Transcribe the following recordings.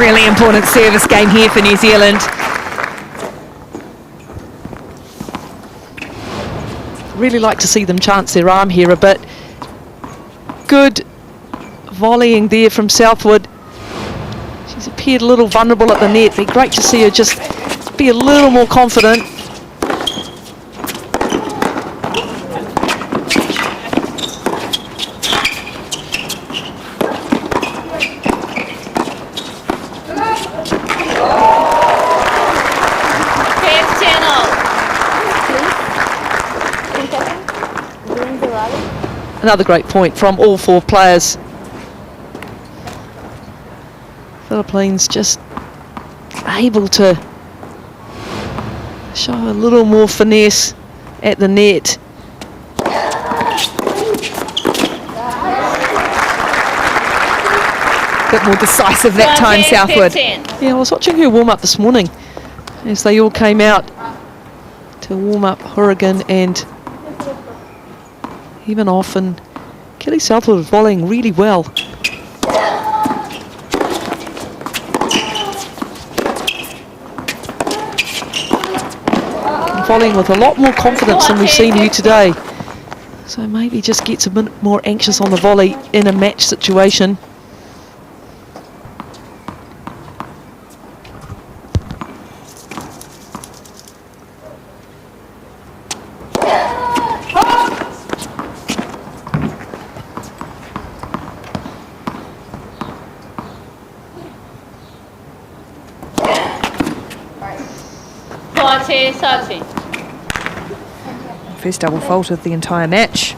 Really important service game here for New Zealand. Really like to see them chance their arm here a bit. Good volleying there from Southwood. She's appeared a little vulnerable at the net. Be great to see her just be a little more confident. Another great point from all four players. Philippines just able to show a little more finesse at the net. Bit more decisive that time, Southwood. Yeah, I was watching her warm up this morning as they all came out to warm up Horrigan and even off, and Kelly Southwood was volleying really well. And volleying with a lot more confidence than we've seen here today. So maybe just gets a bit more anxious on the volley in a match situation. First double fault of the entire match.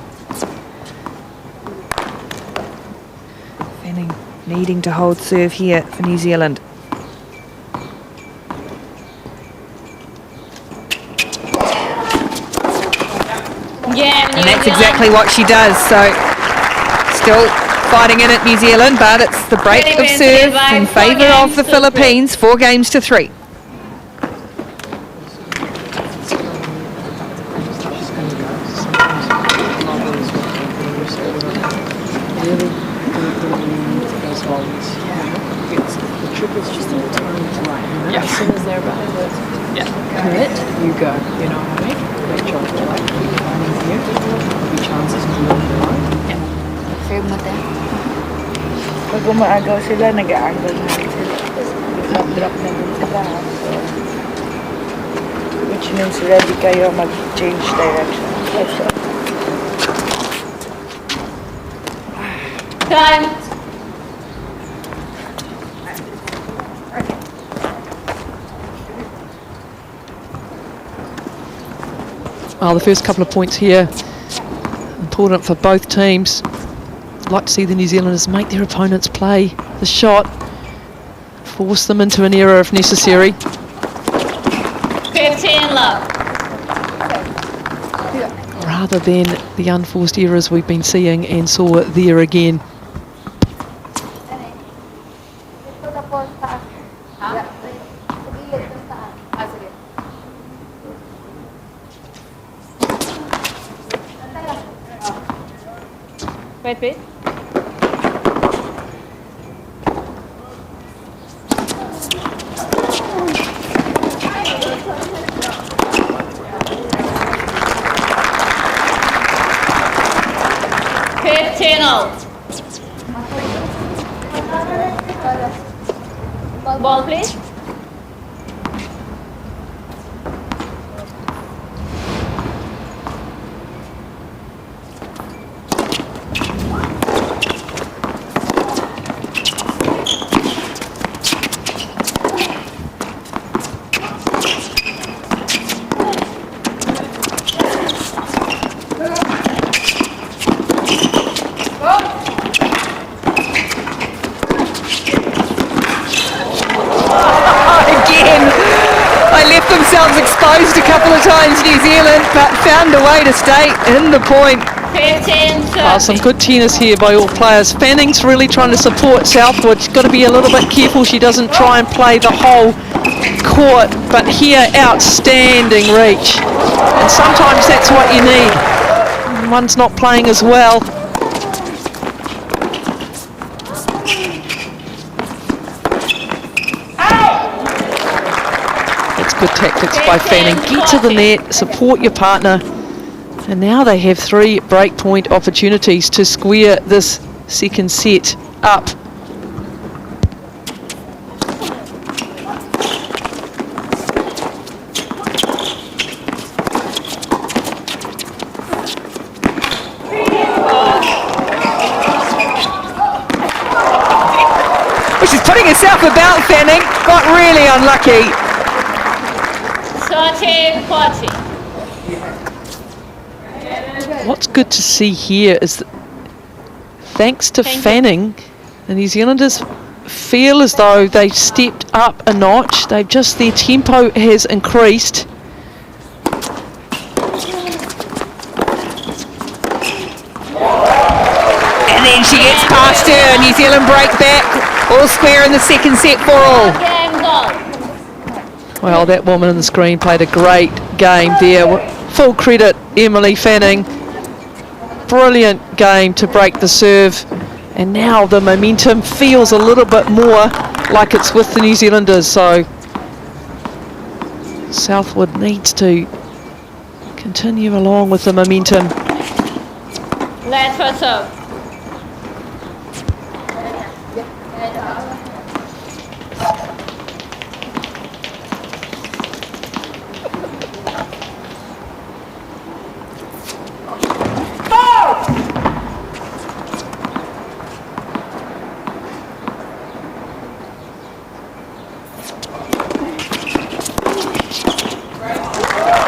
Fanning needing to hold serve here for New Zealand. And that's exactly what she does. So still fighting in it, New Zealand, but it's the break of serve in favour of the Philippines, 4 games to 3. Pag umaagaw sila, nag-aagaw na sila. Drop na din sila. So, which means ready kayo mag-change direction. Time! Well, the first couple of points here, important for both teams. I'd like to see the New Zealanders make their opponents play the shot, force them into an error if necessary. 15 love. Rather than the unforced errors we've been seeing and saw there again. Wait. Ball, please. Themselves exposed a couple of times, New Zealand, but found a way to stay in the point. Some good tennis here by all players. Fanning's really trying to support Southwood. She's got to be a little bit careful she doesn't try and play the whole court, but here, outstanding reach. And sometimes that's what you need. One's not playing as well. good tactics by Fanning. Get to the net, support your partner. And now they have 3 break point opportunities to square this second set up. Well, she's putting herself about, Fanning. Got really unlucky. 30-40. What's good to see here is that thanks to Fanning, the New Zealanders feel as though they've stepped up a notch. Their tempo has increased. And then she gets past her. New Zealand break back. All square in the second set for all. Well, that woman on the screen played a great game there. Full credit, Emily Fanning. Brilliant game to break the serve. And now the momentum feels a little bit more like it's with the New Zealanders. So Southwood needs to continue along with the momentum. Let's also.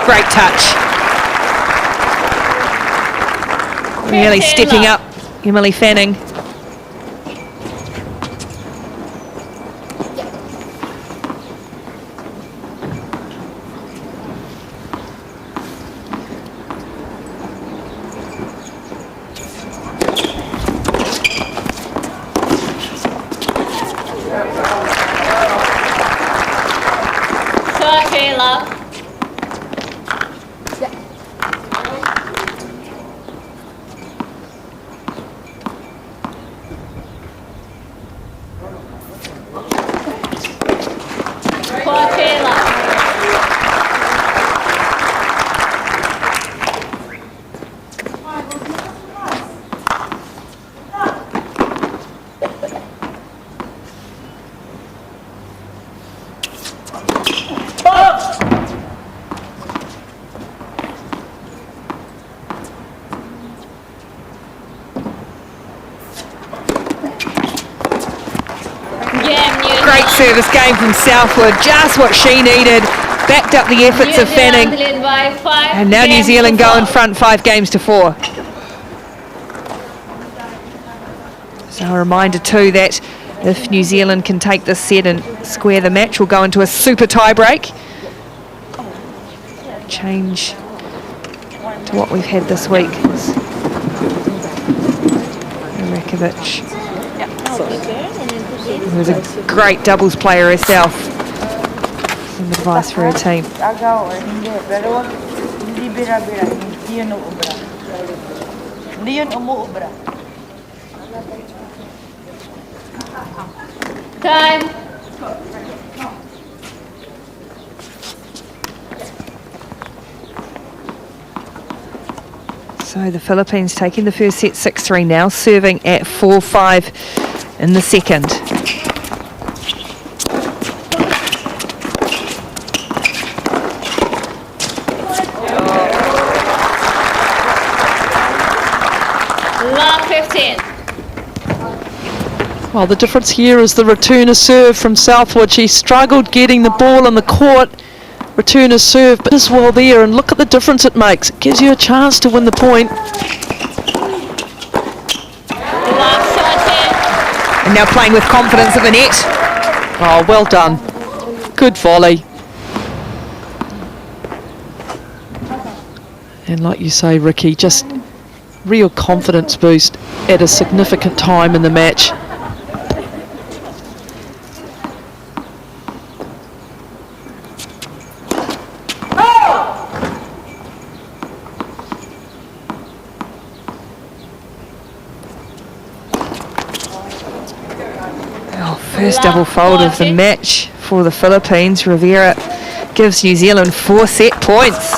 Great touch. Really stepping up, Emily Fanning. Great service game from Southwood, just what she needed. Backed up the efforts of Fanning. And now New Zealand go in front 5-4. So a reminder too that if New Zealand can take this set and square the match, we'll go into a super tie break. Change to what we've had this week. Rakovic, who was a great doubles player herself. Some advice for her team. Time. So the Philippines taking the first set 6-3 now, serving at 4-5 in the second. Long 15. Well, the difference here is the return of serve from Southwood. She struggled getting the ball in the court. Return of serve, but as well there, and look at the difference it makes. It gives you a chance to win the point. And now playing with confidence at the net. Oh, well done. Good volley. And like you say, Ricky, just real confidence boost at a significant time in the match. First double fold of the match for the Philippines. Rivera gives New Zealand 4 set points.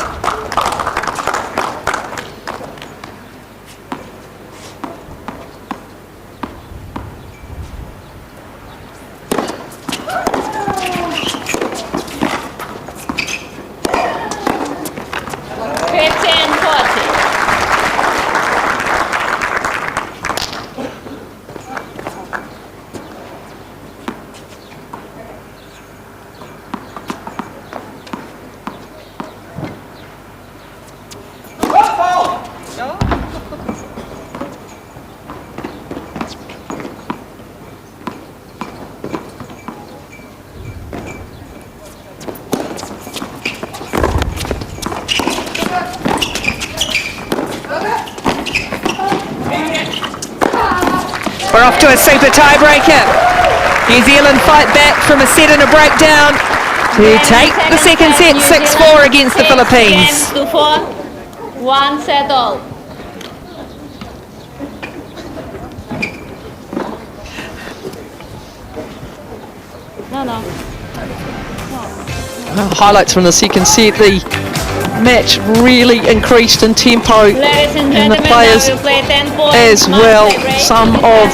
We're off to a super tiebreaker. New Zealand fight back from a set and a breakdown to take the second set 6-4 against the Philippines. 2-4, 1 set all. No. Highlights from the second set. The match really increased in tempo, and the players as well. Some of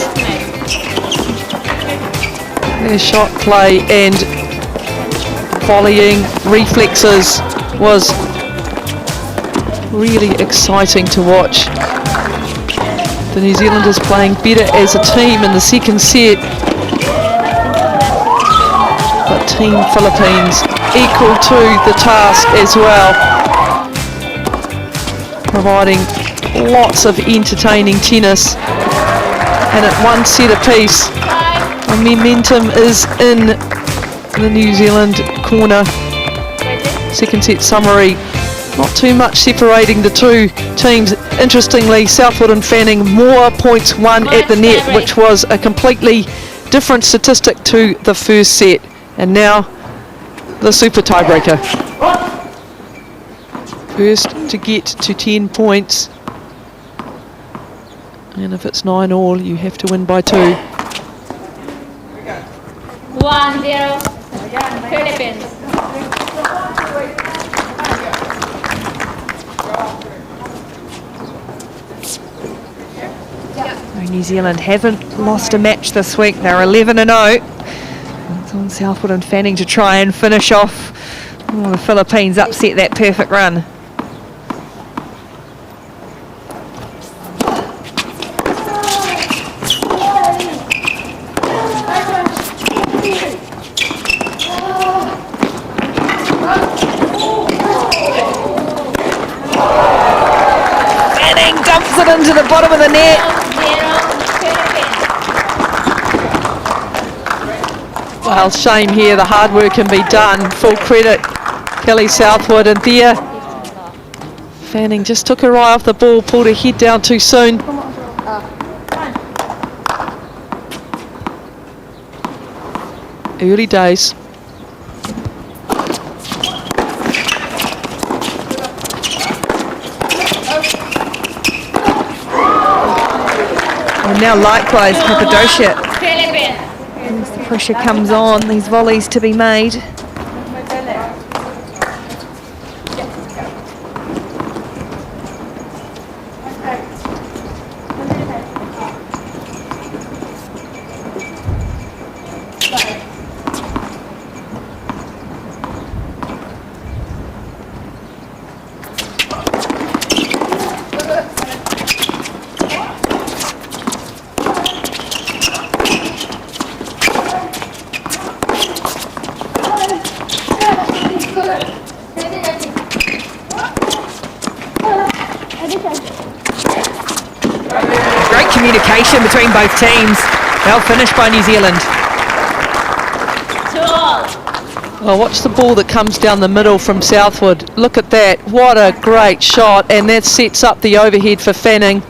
their shot play and volleying reflexes was really exciting to watch. The New Zealanders playing better as a team in the second set, but Team Philippines equal to the task as well, providing lots of entertaining tennis, and at 1 set apiece. Momentum is in the New Zealand corner. Second set summary, not too much separating the two teams. Interestingly, Southwood and Fanning more points won at the net, which was a completely different statistic to the first set. And now the super tiebreaker. First to get to 10 points, and if it's 9-all, you have to win by 2. 1-0 Philippines. New Zealand haven't lost a match this week. They're 11-0. It's on Southwood and Fanning to try and finish off. The Philippines upset that perfect run. Dumps it into the bottom of the net. Well, shame here. The hard work can be done. Full credit, Kelly Southwood, and there Fanning just took her eye off the ball, pulled her head down too soon. Early days. And now likewise Capadocia. As the pressure comes on, these volleys to be made. Great communication between both teams. They'll finish by New Zealand. Well, watch the ball that comes down the middle from Southwood. Look at that. What a great shot. And that sets up the overhead for Fanning.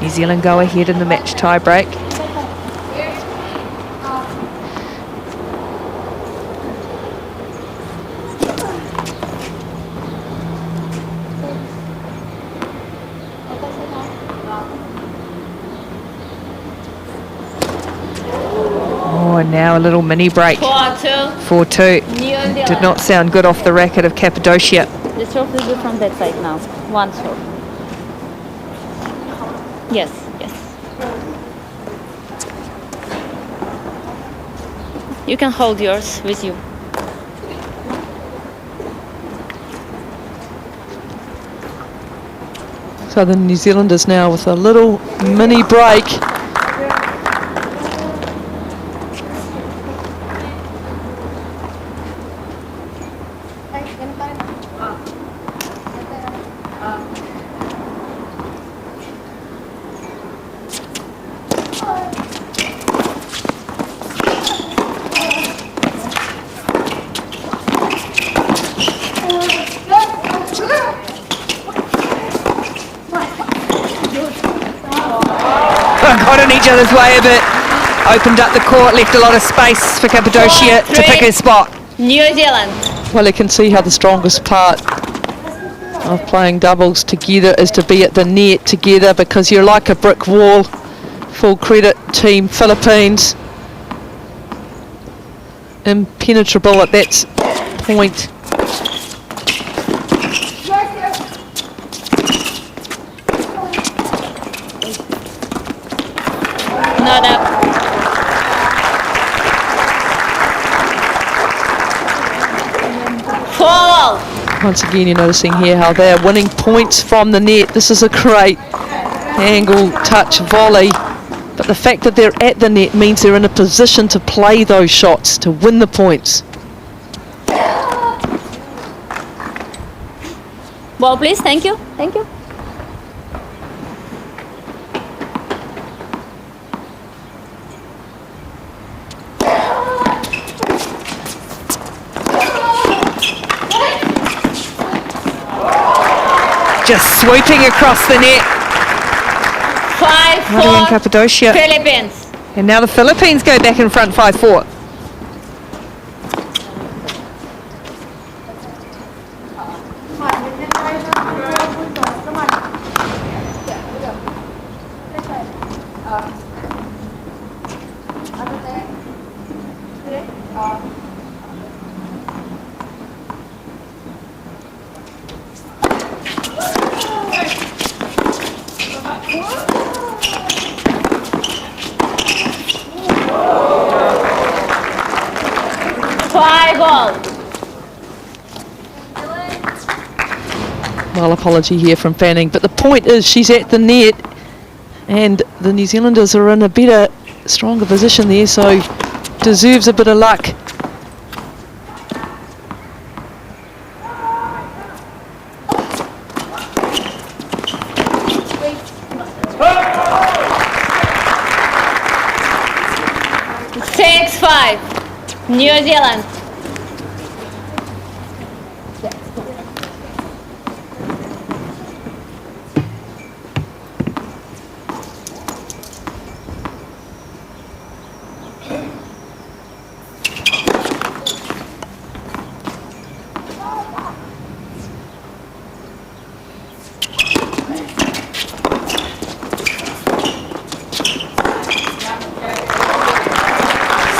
New Zealand go ahead in the match tiebreak. Oh, and now a little mini break. 4-2. 4-2. New Zealand. Did not sound good off the racket of Capadocia. The serve is good from that side now. One serve. Yes, yes. You can hold yours with you. So the New Zealanders now with a little mini break. Got in each other's way a bit. Opened up the court, left a lot of space for Capadocia to pick his spot. New Zealand. Well, you can see how the strongest part of playing doubles together is to be at the net together, because you're like a brick wall. Full credit Team Philippines. Impenetrable at that point. Not up. Fall. Once again, you're noticing here how they're winning points from the net. This is a great angle touch volley, but the fact that they're at the net means they're in a position to play those shots to win the points. Ball, please. Thank you. Thank you. Just swooping across the net. 5-4. Marian Capadocia. Philippines. And now the Philippines go back in front 5-4. Well, apology here from Fanning, but the point is she's at the net and the New Zealanders are in a better, stronger position there, so deserves a bit of luck. New Zealand.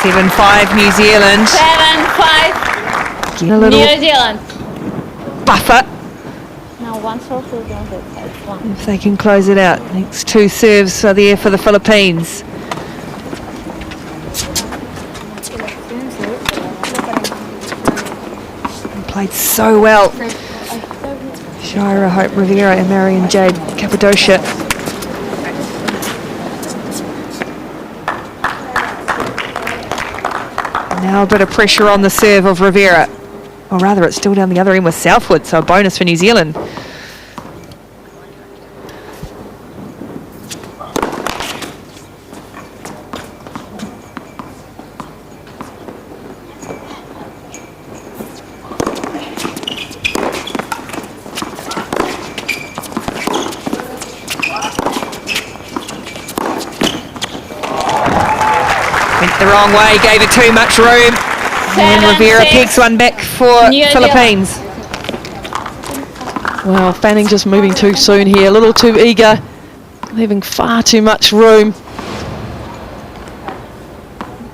Seven 5 New Zealand. 7-5 A little New Zealand. buffer Now one serve to the other side. One. if they can close it out. Next two serves are there for the Philippines. Played so well. Shira Hope Rivera and Marian Jade Capadocia. Now a bit of pressure on the serve of Rivera. Or rather, it's still down the other end with Southwood, so a bonus for New Zealand. the wrong way, gave her too much room. And 7, Rivera 6. pegs one back for New Philippines. Well, Fanning just moving too soon here, a little too eager, leaving far too much room.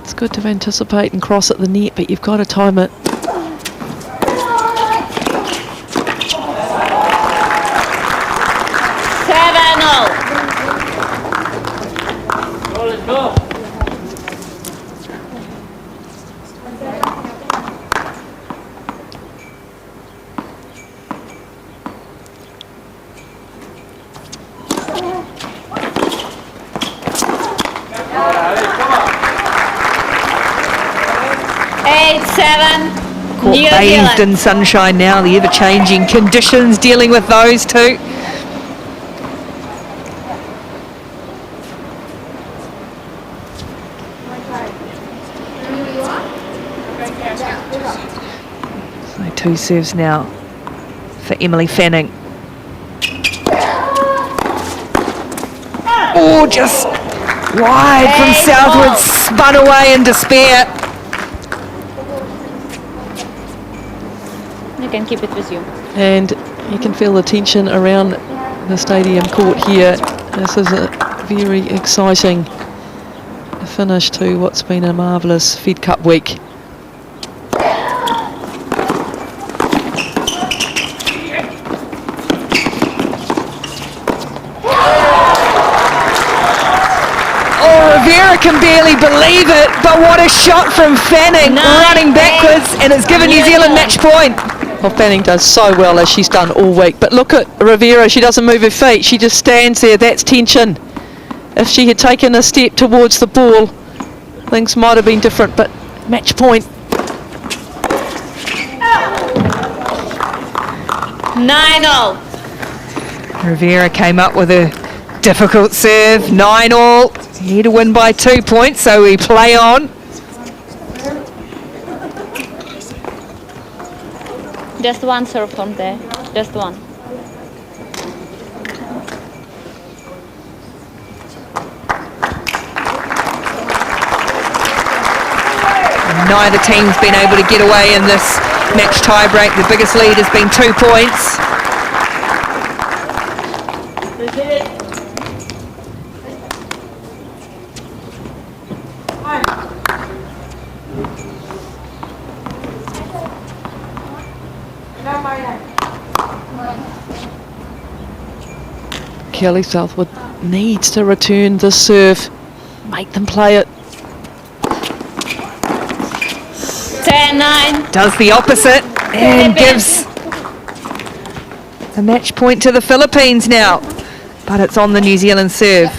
It's good to anticipate and cross at the net, but you've got to time it. Let's go. 8-7. Caught New bathed Zealand. in sunshine now, the ever-changing conditions, dealing with those two. So 2 serves now for Emily Fanning. Oh, just wide from Hey, Southwood, ball. spun away in despair. You can keep it with you. And you can feel the tension around the stadium court here. This is a very exciting finish to what's been a marvellous Fedcup week. Oh, Rivera can barely believe it, but what a shot from Fanning, 9, running backwards, and it's given New Zealand match point. Well, Fanning does so well, as she's done all week. But look at Rivera, she doesn't move her feet. She just stands there. That's tension. If she had taken a step towards the ball, things might have been different, but match point. 9-0. Rivera came up with a difficult serve, 9-all. Need to win by 2 points, so we play on. Just one serve from there. Just one. Neither team's been able to get away in this match tie-break. The biggest lead has been 2 points. Kelly Southwood needs to return the serve. Make them play it. 10-9. Does the opposite and gives a match point to the Philippines now. But it's on the New Zealand serve.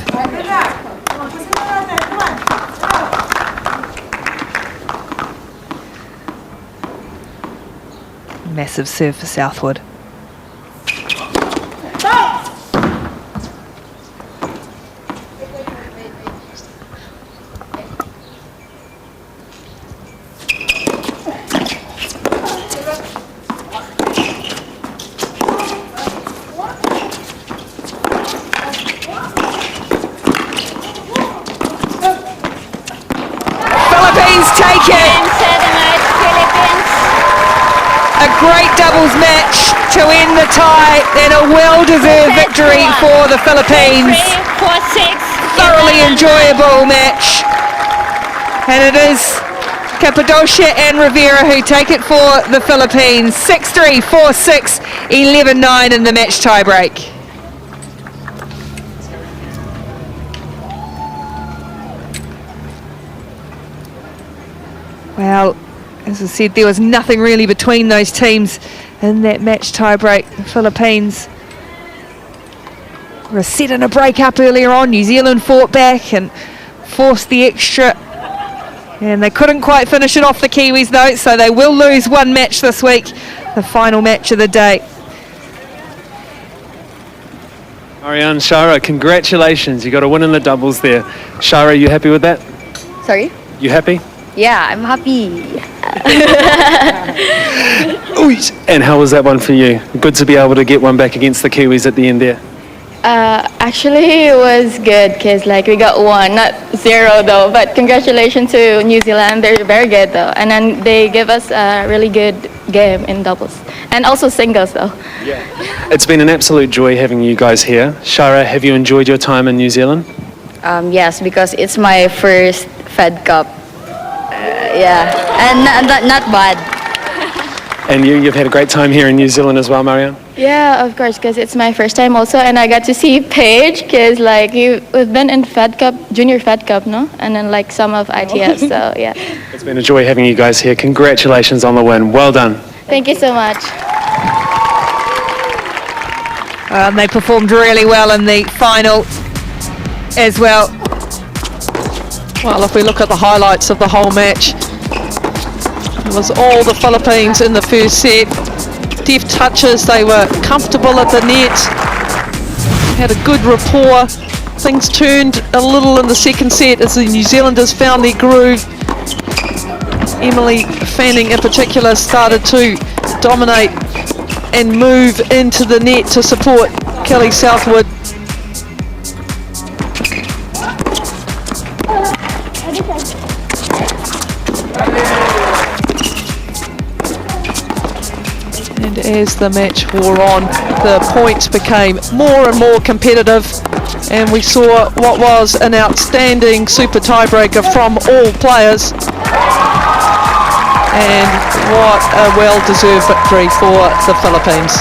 Massive serve for Southwood. Philippines take it. 10-7 Philippines. A great doubles match to end the tie and a well-deserved victory for the Philippines. 3-4-6. Thoroughly enjoyable match. And it is Capadocia and Rivera who take it for the Philippines. 6-3, 4-6, 11-9 in the match tiebreak. Well, as I said, there was nothing really between those teams in that match tiebreak. The Philippines were set in a break up earlier on. New Zealand fought back and forced the extra. And they couldn't quite finish it off, the Kiwis, though, so they will lose one match this week, the final match of the day. Marian, Shara, congratulations. You got a win in the doubles there. Shara, you happy with that? Sorry? You happy? Yeah, I'm happy. And how was that one for you? Good to be able to get one back against the Kiwis at the end there. Actually, it was good because like we got 1, not 0 though. But congratulations to New Zealand. They're very good though, and then they give us a really good game in doubles and also singles though. It's been an absolute joy having you guys here. Shara, have you enjoyed your time in New Zealand? Yes, because it's my first Fedcup. Yeah, and not bad. And you've had a great time here in New Zealand as well, Marian? Yeah, of course, because it's my first time also, and I got to see Paige, because like we've been in Fedcup, Junior Fedcup, no? And then like some of ITF, so yeah. It's been a joy having you guys here. Congratulations on the win. Well done. Thank you so much. They performed really well in the final as well. Well, if we look at the highlights of the whole match, it was all the Philippines in the first set. Deft touches, they were comfortable at the net, had a good rapport. Things turned a little in the second set as the New Zealanders found their groove. Emily Fanning in particular started to dominate and move into the net to support Kelly Southwood. And as the match wore on, the points became more and more competitive, and we saw what was an outstanding super tiebreaker from all players. And what a well-deserved victory for the Philippines.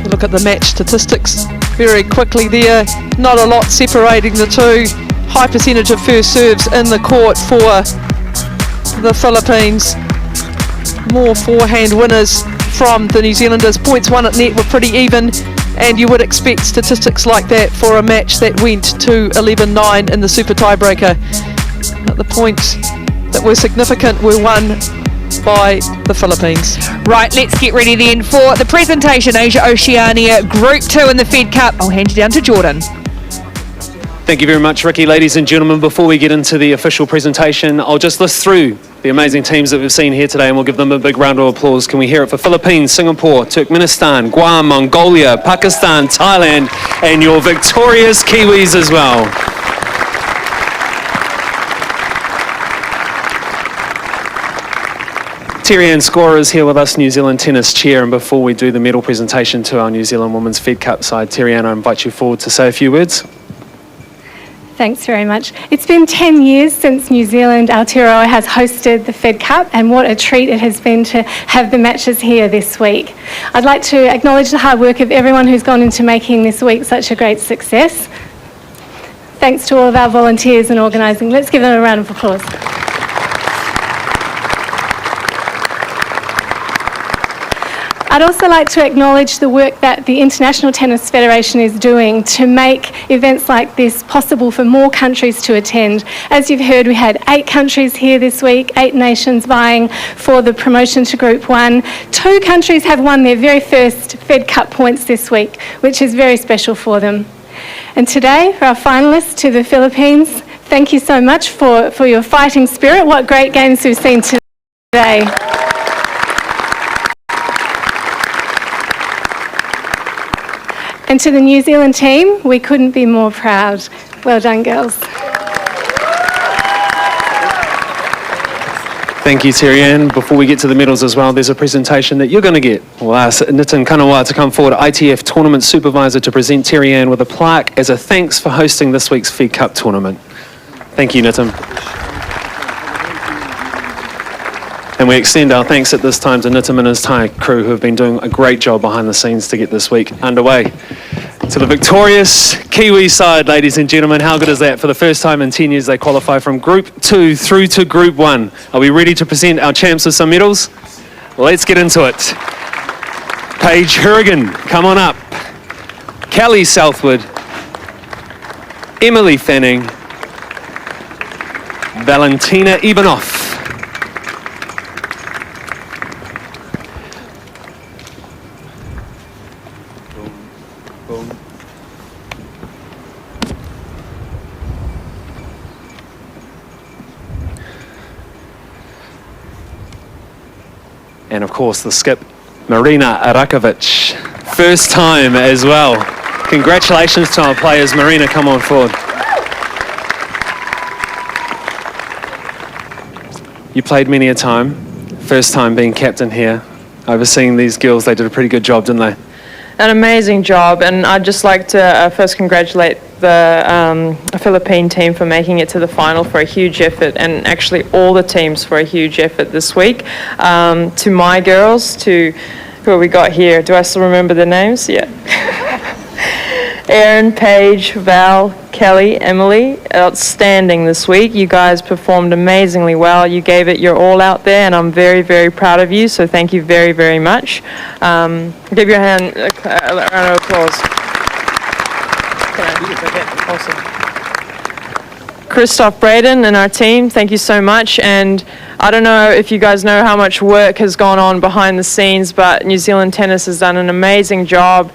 Look at the match statistics very quickly there. Not a lot separating the two. High percentage of first serves in the court for the Philippines. More forehand winners from the New Zealanders. Points won at net were pretty even, and you would expect statistics like that for a match that went to 11-9 in the super tiebreaker. But the points that were significant were won by the Philippines. Right, let's get ready then for the presentation. Asia Oceania Group 2 in the Fedcup. I'll hand you down to Jordan. Thank you very much, Ricky. Ladies and gentlemen, before we get into the official presentation, I'll just list through the amazing teams that we've seen here today, and we'll give them a big round of applause. Can we hear it for Philippines, Singapore, Turkmenistan, Guam, Mongolia, Pakistan, Thailand, and your victorious Kiwis as well. Terry-Ann Scorer is here with us, New Zealand Tennis Chair, and before we do the medal presentation to our New Zealand Women's Fedcup side, Terry-Ann, I invite you forward to say a few words. Thanks very much. It's been 10 years since New Zealand Aotearoa has hosted the Fedcup, and what a treat it has been to have the matches here this week. I'd like to acknowledge the hard work of everyone who's gone into making this week such a great success. Thanks to all of our volunteers and organising. Let's give them a round of applause. I'd also like to acknowledge the work that the International Tennis Federation is doing to make events like this possible for more countries to attend. As you've heard, we had 8 countries here this week, 8 nations vying for the promotion to Group 1. 2 countries have won their very first Fedcup points this week, which is very special for them. And today, for our finalists, to the Philippines, thank you so much for your fighting spirit. What great games we've seen today. And to the New Zealand team, we couldn't be more proud. Well done, girls. Thank you, Terry-Ann. Before we get to the medals as well, there's a presentation that you're going to get. We'll ask Nitin Kanawa to come forward, ITF Tournament Supervisor, to present Terry-Ann with a plaque as a thanks for hosting this week's Fedcup tournament. Thank you, Nitin. And we extend our thanks at this time to Nitin and his Thai crew, who have been doing a great job behind the scenes to get this week underway. To the victorious Kiwi side, ladies and gentlemen, how good is that? For the first time in 10 years, they qualify from Group 2 through to Group 1. Are we ready to present our champs with some medals? Let's get into it. Paige Hurrigan, come on up. Kelly Southwood, Emily Fanning, Valentina Ivanov, and of course the skip, Marina Arakovic. First time as well. Congratulations to our players. Marina, come on forward. You played many a time. First time being captain here. Overseeing these girls, they did a pretty good job, didn't they? An amazing job, and I'd just like to first congratulate the Philippine team for making it to the final for a huge effort, and actually all the teams for a huge effort this week. To my girls, to who have we got here? Do I still remember the names? Yeah. Erin, Paige, Val, Kelly, Emily, outstanding this week. You guys performed amazingly well. You gave it your all out there, and I'm very, very proud of you, so thank you very, very much. Give your hand a round of applause. Awesome. Christoph Braden and our team, thank you so much. And I don't know if you guys know how much work has gone on behind the scenes, but New Zealand Tennis has done an amazing job.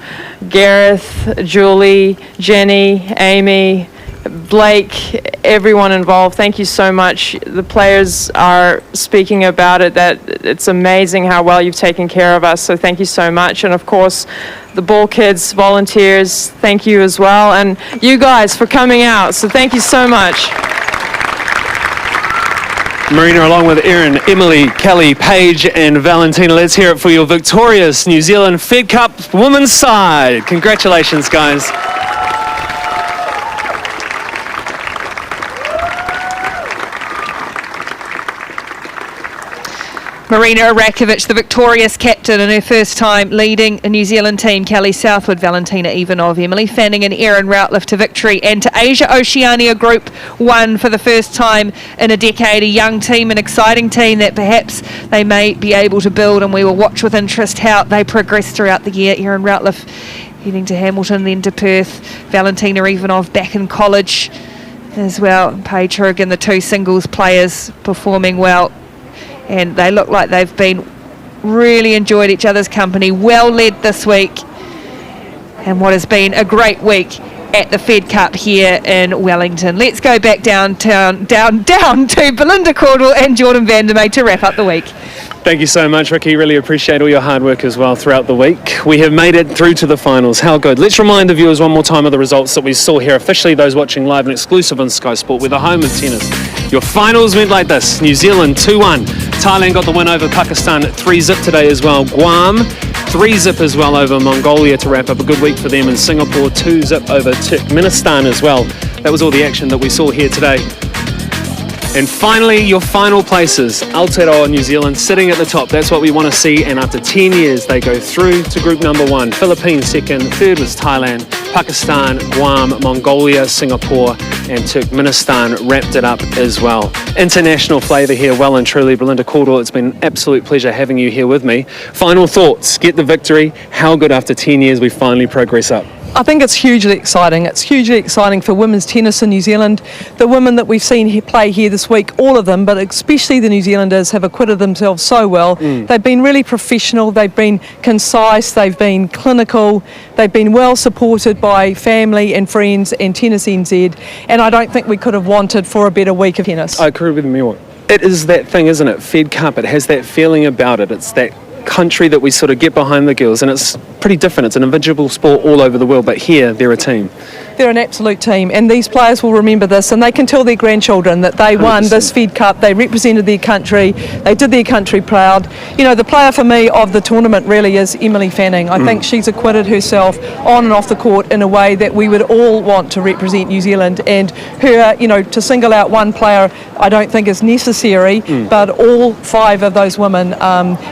Gareth, Julie, Jenny, Amy, Blake, everyone involved, thank you so much. The players are speaking about it, that it's amazing how well you've taken care of us, so thank you so much. And of course, the ball kids, volunteers, thank you as well. And you guys for coming out, so thank you so much. Marina, along with Erin, Emily, Kelly, Paige and Valentina, let's hear it for your victorious New Zealand Fedcup women's side. Congratulations, guys. Marina Arakovic, the victorious captain in her first time leading a New Zealand team. Kelly Southwood, Valentina Ivanov, Emily Fanning and Erin Routliffe to victory. And to Asia Oceania Group 1 for the first time in a decade. A young team, an exciting team that perhaps they may be able to build, and we will watch with interest how they progress throughout the year. Erin Routliffe heading to Hamilton, then to Perth. Valentina Ivanov back in college as well. Paige Hogan, the two singles players, performing well. And they look like they've been really enjoyed each other's company, well led this week, and what has been a great week at the Fedcup here in Wellington. Let's go back down to Belinda Caldwell and Jordan Vandermeer to wrap up the week. Thank you so much, Ricky. Really appreciate all your hard work as well throughout the week. We have made it through to the finals. How good. Let's remind the viewers one more time of the results that we saw here officially, those watching live and exclusive on Sky Sport. We're the home of tennis. Your finals went like this. New Zealand 2-1. Thailand got the win over Pakistan 3-0 today as well. Guam 3-0 as well over Mongolia to wrap up a good week for them. And Singapore 2-0 over Turkmenistan as well. That was all the action that we saw here today. And finally, your final places. Aotearoa, New Zealand, sitting at the top. That's what we want to see. And after 10 years, they go through to group number 1. Philippines second, third was Thailand, Pakistan, Guam, Mongolia, Singapore, and Turkmenistan wrapped it up as well. International flavour here, well and truly. Belinda Caldwell, it's been an absolute pleasure having you here with me. Final thoughts, get the victory. How good after 10 years we finally progress up? I think it's hugely exciting. It's hugely exciting for women's tennis in New Zealand. The women that we've seen play here this week, all of them, but especially the New Zealanders, have acquitted themselves so well. They've been really professional, they've been concise, they've been clinical, they've been well supported by family and friends and Tennis NZ, and I don't think we could have wanted for a better week of tennis. I agree with you. It is that thing, isn't it? Fedcup, it has that feeling about it. It's that country that we sort of get behind the girls, and it's pretty different. It's an individual sport all over the world, but here they're a team. They're an absolute team, and these players will remember this, and they can tell their grandchildren that they won 100%. this Fedcup, they represented their country, they did their country proud. You know, the player for me of the tournament really is Emily Fanning. I think she's acquitted herself on and off the court in a way that we would all want to represent New Zealand, and her, you know, to single out one player I don't think is necessary, but all 5 of those women,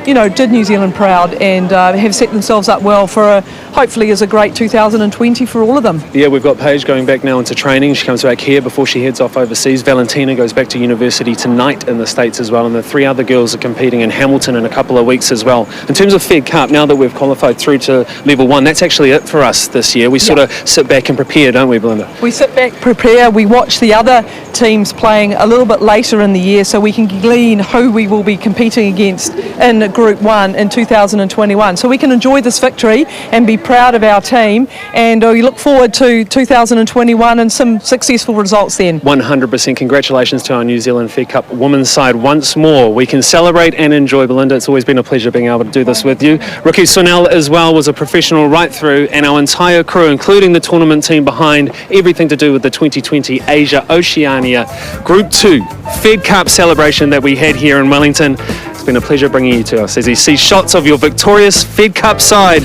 you know, did New Zealand proud and have set themselves up well for hopefully is a great 2020 for all of them. Yeah, we've got Paige going back now into training. She comes back here before she heads off overseas. Valentina goes back to university tonight in the States as well, and the 3 other girls are competing in Hamilton in a couple of weeks as well. In terms of Fedcup, now that we've qualified through to level 1, that's actually it for us this year. We sort of sit back and prepare, don't we, Belinda? We sit back, prepare, we watch the other teams playing a little bit later in the year so we can glean who we will be competing against in Group 1 in 2021. So we can enjoy this victory and be proud of our team, and we look forward to 2021 and some successful results then. 100% congratulations to our New Zealand Fedcup women's side once more. We can celebrate and enjoy. Belinda, it's always been a pleasure being able to do this with you. Ricky Sonell as well was a professional right through, and our entire crew, including the tournament team behind everything to do with the 2020 Asia Oceania Group 2 Fedcup celebration that we had here in Wellington. It's been a pleasure bringing you to us as you see shots of your victorious Fedcup side.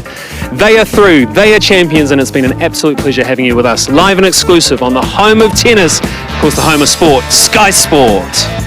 They are through, they are champions, and it's been an absolute pleasure having you with us live and exclusive on the home of tennis, of course the home of sport, Sky Sport.